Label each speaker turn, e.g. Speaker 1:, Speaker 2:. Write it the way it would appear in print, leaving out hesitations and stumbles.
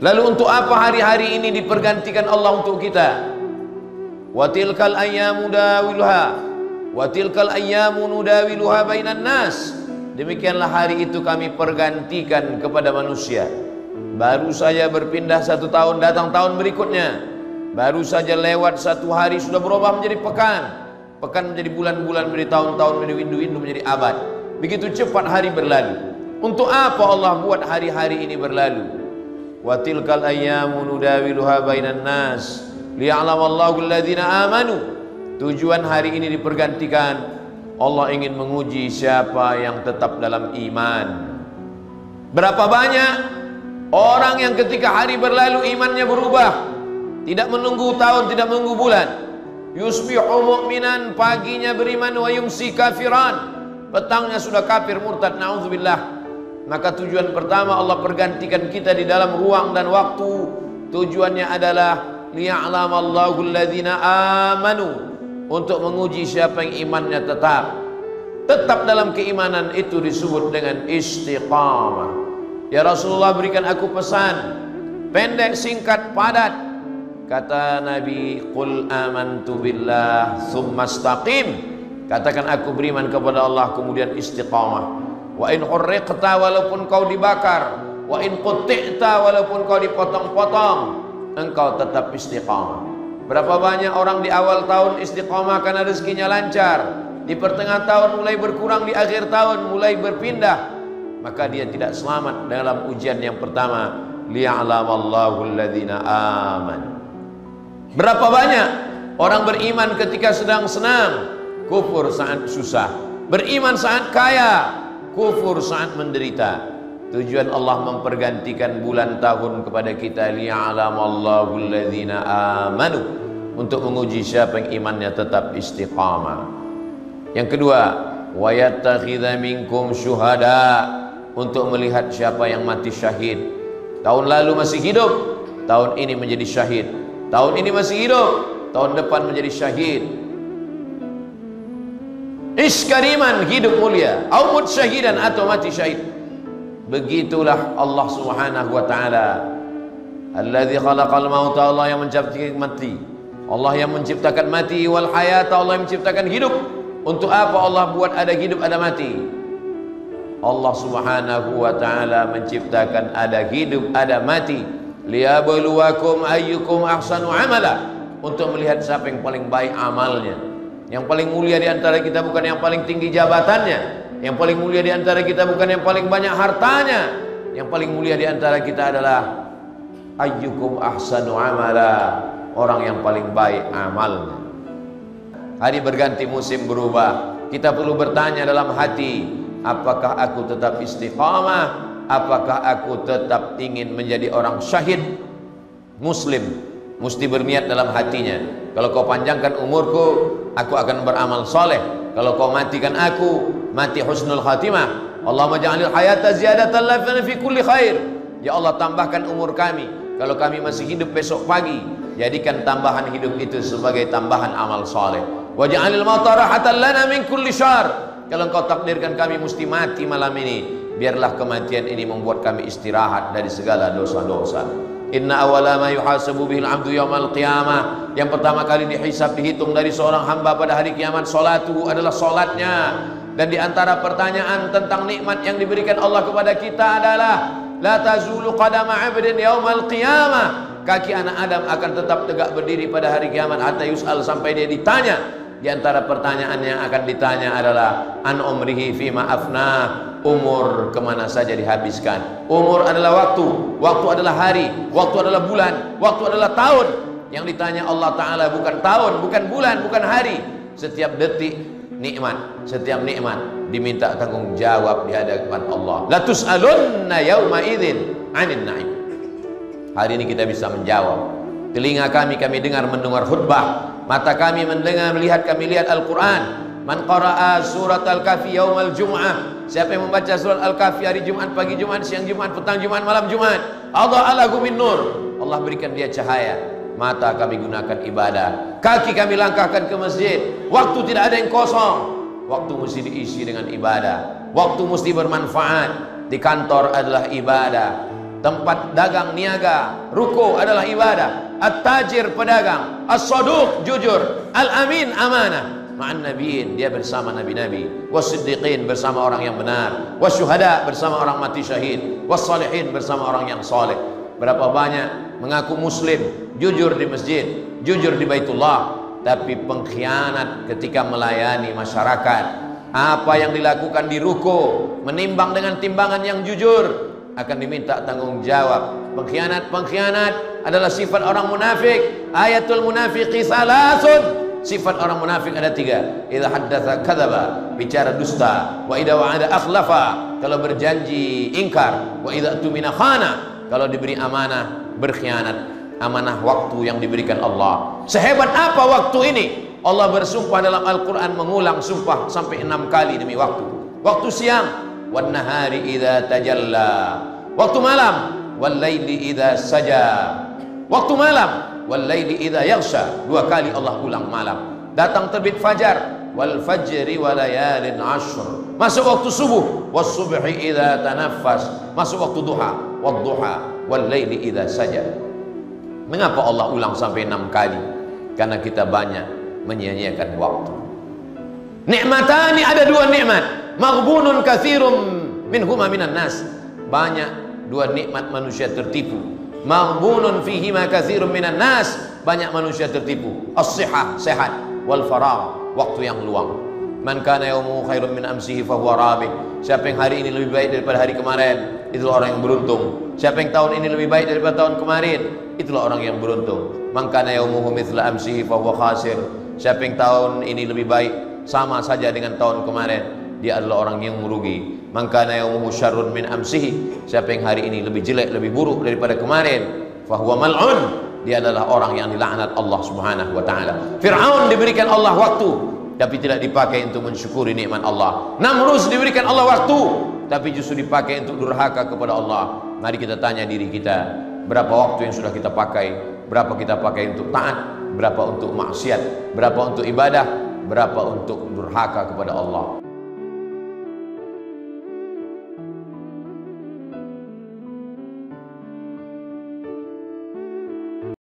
Speaker 1: Lalu untuk apa hari-hari ini dipergantikan Allah untuk kita? Wa tilkal ayyamu dawiluha wa tilkal ayyamu nudawiluha bainan nas. Demikianlah hari itu kami pergantikan kepada manusia. Baru saja berpindah 1 tahun, datang tahun berikutnya. Baru saja lewat 1 hari sudah berubah menjadi pekan, pekan menjadi bulan-bulan, menjadi tahun-tahun, menjadi windu-windu, menjadi abad. Begitu cepat hari berlalu. Untuk apa Allah buat hari-hari ini berlalu? Wa tilkal ayyamu nudawiluha bainan nas liya'lamallahu alladhina amanu. Tujuan hari ini dipergantikan, Allah ingin menguji siapa yang tetap dalam iman. Berapa banyak orang yang ketika hari berlalu imannya berubah, tidak menunggu tahun, tidak menunggu bulan. Yusbihu mu'minan, paginya beriman, wa yumsi kafiran, petangnya sudah kafir murtad, na'udzubillah. Maka tujuan pertama Allah pergantikan kita di dalam ruang dan waktu. Tujuannya adalah liya'lamallahu alladhina amanu, untuk menguji siapa yang imannya tetap dalam keimanan. Itu disebut dengan istiqamah. Ya Rasulullah, berikan aku pesan pendek, singkat, padat. Kata Nabi, qul amantu billah tsumma istaqim. Katakan aku beriman kepada Allah, kemudian istiqamah. Wa in hurriqta, walaupun kau dibakar, wa in qutti'ta, walaupun kau dipotong-potong, engkau tetap istiqamah. Berapa banyak orang di awal tahun istiqamah karena rezekinya lancar, di pertengahan tahun mulai berkurang, di akhir tahun mulai berpindah, maka dia tidak selamat dalam ujian yang pertama, liya'lamallahu alladhina aman. Berapa banyak orang beriman ketika sedang senang, kufur saat susah, beriman saat kaya, kufur saat menderita. Tujuan Allah mempergantikan bulan tahun kepada kita, liya'lamallahu alladhina amanu, untuk menguji siapa yang imannya tetap istiqamah. Yang kedua, wa yattakhidha minkum syuhada, untuk melihat siapa yang mati syahid. Tahun lalu masih hidup, tahun ini menjadi syahid. Tahun ini masih hidup, tahun depan menjadi syahid. Iskariman, hidup mulia, au mut syahidan, atau mati syahid. Begitulah Allah Subhanahu wa taala. Alladzi khalaqal mauta, Allah yang menciptakan mati. Allah yang menciptakan mati, wal hayata, Allah yang menciptakan hidup. Untuk apa Allah buat ada hidup, ada mati? Allah Subhanahu wa taala menciptakan ada hidup, ada mati, liyabluwakum ayyukum ahsanu amala, untuk melihat siapa yang paling baik amalnya. Yang paling mulia di antara kita bukan yang paling tinggi jabatannya. Yang paling mulia di antara kita bukan yang paling banyak hartanya. Yang paling mulia di antara kita adalah ayyukum ahsanu amala, orang yang paling baik amalnya. Hari berganti, musim berubah. Kita perlu bertanya dalam hati, apakah aku tetap istiqamah? Apakah aku tetap ingin menjadi orang syahid? Muslim mesti berniat dalam hatinya, kalau kau panjangkan umurku, aku akan beramal soleh. Kalau kau matikan aku, mati husnul khatimah. Allahumma ja'alil hayata ziyadatan lana fi kulli khair. Ya Allah, tambahkan umur kami. Kalau kami masih hidup besok pagi, jadikan tambahan hidup itu sebagai tambahan amal soleh. Wa ja'alil mauta rahatan lana min kulli syarr. Kalau engkau takdirkan kami mesti mati malam ini, biarlah kematian ini membuat kami istirahat dari segala dosa-dosa. Inna awala ma yuhasabu bihil abdu yawmal qiyamah, yang pertama kali dihisab, dihitung dari seorang hamba pada hari kiamat, salatuhu, adalah salatnya. Dan di antara pertanyaan tentang nikmat yang diberikan Allah kepada kita adalah la tazulu qadama 'abdin yawmal qiyamah, kaki anak Adam akan tetap tegak berdiri pada hari kiamat, hatta yus'al, sampai dia ditanya. Di antara pertanyaan yang akan ditanya adalah an umrihi fima afnah, umur kemana saja dihabiskan. Umur adalah waktu, waktu adalah hari, waktu adalah bulan, waktu adalah tahun. Yang ditanya Allah Ta'ala bukan tahun, bukan bulan, bukan hari. Setiap detik nikmat, setiap nikmat diminta tanggung jawab di hadapan Allah. La tus'alunna yawma idzin 'anil na'im. Hari ini kita bisa menjawab. Telinga kami dengar mendengar khutbah, mata kami mendengar, melihat, kami lihat Al-Quran. Man qara'a surat Al-Kahfi yaumal Jum'ah, siapa yang membaca surat Al-Kahfi hari Jumat, pagi Jumat, siang Jumat, petang Jumat, malam Jumat, adha'alahu min nur, Allah berikan dia cahaya. Mata kami gunakan ibadah, kaki kami langkahkan ke masjid. Waktu tidak ada yang kosong, waktu mesti diisi dengan ibadah, waktu mesti bermanfaat. Di kantor adalah ibadah, tempat dagang niaga, ruko adalah ibadah. At-tajir pedagang, as-saduq jujur, al-amin amanah. Ma'an nabiyin, dia bersama nabi-nabi, was-siddiqin bersama orang yang benar, was-syuhada bersama orang mati syahid, was-salihin bersama orang yang saleh. Berapa banyak mengaku muslim, jujur di masjid, jujur di Baitullah, tapi pengkhianat ketika melayani masyarakat. Apa yang dilakukan di ruko menimbang dengan timbangan yang jujur akan diminta tanggung jawab. Pengkhianat adalah sifat orang munafik. Ayatul munafiqi salasun. Sifat orang munafik ada 3. Idza haddatsa kadzaba, bicara dusta. Wa idza wa'ada akhlafa, kalau berjanji ingkar. Wa idza tumina khana, kalau diberi amanah berkhianat. Amanah waktu yang diberikan Allah. Sehebat apa waktu ini? Allah bersumpah dalam Al-Quran, mengulang sumpah sampai 6 kali demi waktu. Waktu siang, wan nahari idza tajalla. Waktu malam, wal laili idza saja. Waktu malam, wal laili idza yaghsha. 2 kali Allah ulang malam. Datang terbit fajar, wal fajri wa layalin ashr. Masuk waktu subuh, was subhi idza tanaffas. Masuk waktu duha, wad duha wal laili idza saja. Mengapa Allah ulang sampai 6 kali? Karena kita banyak menyia-nyiakan waktu. Nikmatani, ada 2 nikmat. Maghbunun katsirun minhuma minan nas. Banyak 2 nikmat manusia tertipu. Maghbunun fihima katsirun minan nas. Banyak manusia tertipu. As-sihah, sehat, wal faragh, waktu yang luang. Man kana yawmuhu khairun min amsihi fahuwa rabih. Siapa yang hari ini lebih baik daripada hari kemarin, itulah orang yang beruntung. Siapa yang tahun ini lebih baik daripada tahun kemarin, itulah orang yang beruntung. Man kana yawmuhu mithla amsihi fahuwa khasir. Siapa yang tahun ini lebih baik sama saja dengan tahun kemarin, dia adalah orang yang merugi. Man kana yawmuhu syarrun min amsihi. Siapa yang hari ini lebih jelek, lebih buruk daripada kemarin, fahuwa mal'un. Dia adalah orang yang dilaknat Allah Subhanahu wa taala. Fir'aun diberikan Allah waktu, tapi tidak dipakai untuk mensyukuri nikmat Allah. Namrus diberikan Allah waktu, tapi justru dipakai untuk durhaka kepada Allah. Mari kita tanya diri kita, berapa waktu yang sudah kita pakai? Berapa kita pakai untuk taat? Berapa untuk maksiat? Berapa untuk ibadah? Berapa untuk durhaka kepada Allah?